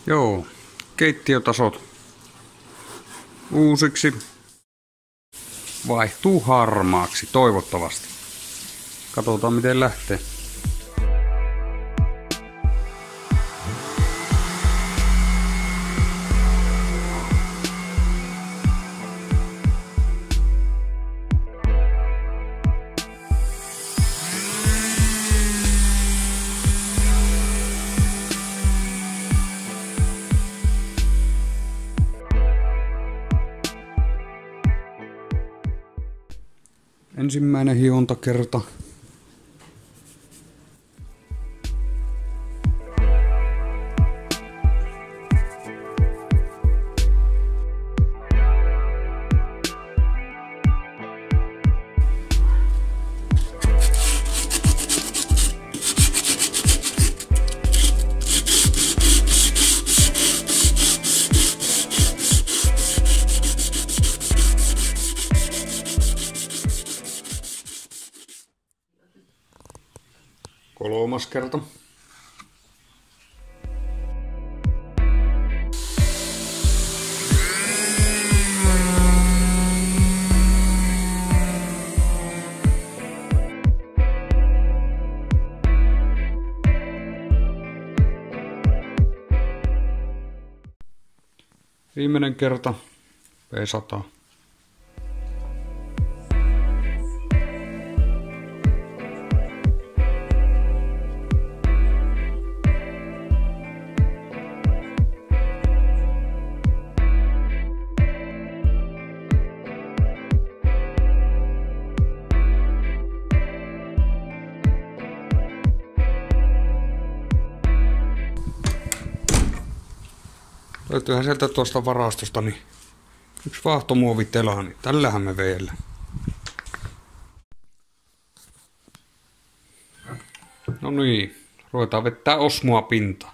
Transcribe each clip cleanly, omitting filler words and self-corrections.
Joo, keittiötasot uusiksi. Vaihtuu harmaaksi, toivottavasti. Katsotaan miten lähtee. Ensimmäinen hiontakerta. Kolmas kerta. Viimeinen kerta. P100. Löytyyhän sieltä tuosta varastosta niin yksi vaahtomuovitela, niin tällähän me vielä. No niin, ruvetaan vettää osmoa pintaan.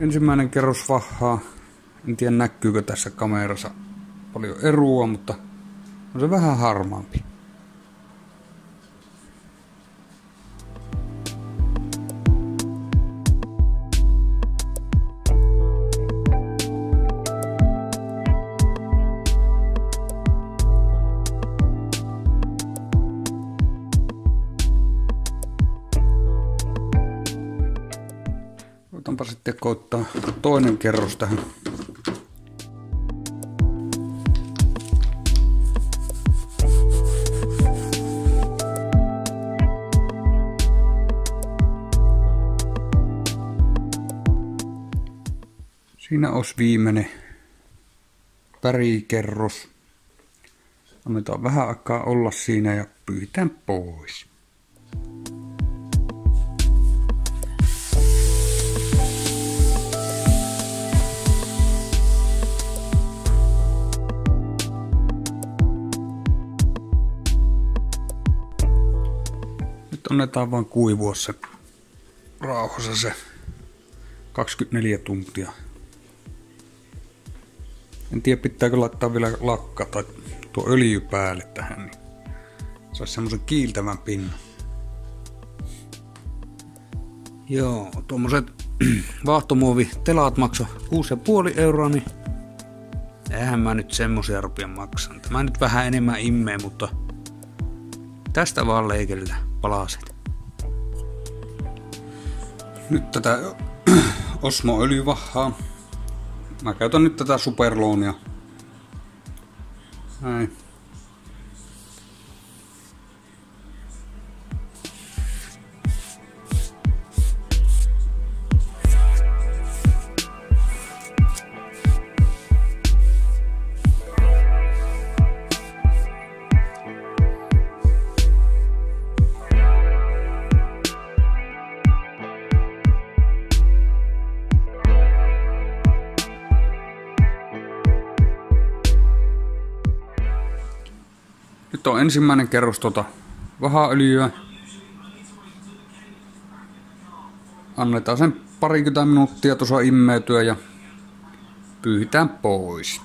Ensimmäinen kerros vahhaa. En tiedä näkyykö tässä kamerassa paljon erua, mutta on se vähän harmaampi. Otanpa sitten koittaa toinen kerros tähän. Siinä olisi viimeinen värikerros. Annetaan vähän aikaa olla siinä ja pyytään pois. Nyt annetaan vaan kuivua se rauhassa se 24 tuntia. En tiedä pitääkö laittaa vielä lakka tai tuo öljy päälle tähän, niin saisi semmosen kiiltävän pinnan. Joo, tuommoiset vaahtomuovi telaat maksoi 6,5 euroa, niin eihän mä nyt semmosia rupia maksan. Tämä nyt vähän enemmän immee, mutta tästä vaan leikellä palaset. Nyt tätä Osmo-öljyvahaa. Mä käytän nyt tätä Superloonia. Näin. Nyt on ensimmäinen kerros vahaöljyä. Annetaan sen 20 minuuttia tuossa immeytyä ja pyyhitään pois.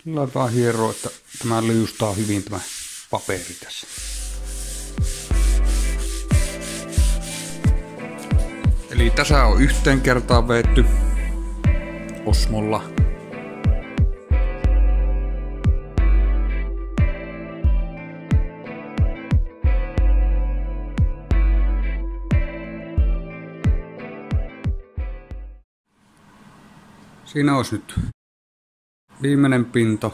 Laitetaan hieroa, että tämä liustaa hyvin tämä paperi tässä. Eli tässä on yhteen kertaan vedetty Osmolla. Siinä olisi nyt viimeinen pinta.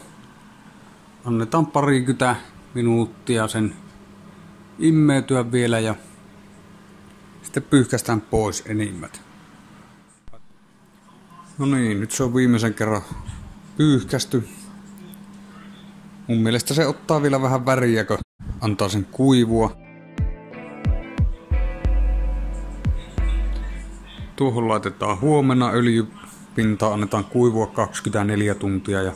Annetaan 20 minuuttia sen immeytyä vielä ja sitten pyyhkästään pois enimmät. No niin, nyt se on viimeisen kerran pyyhkästy. Mun mielestä se ottaa vielä vähän väriä, kun antaa sen kuivua. Tuohon laitetaan huomenna öljypinta, annetaan kuivua 24 tuntia ja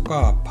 kaapa.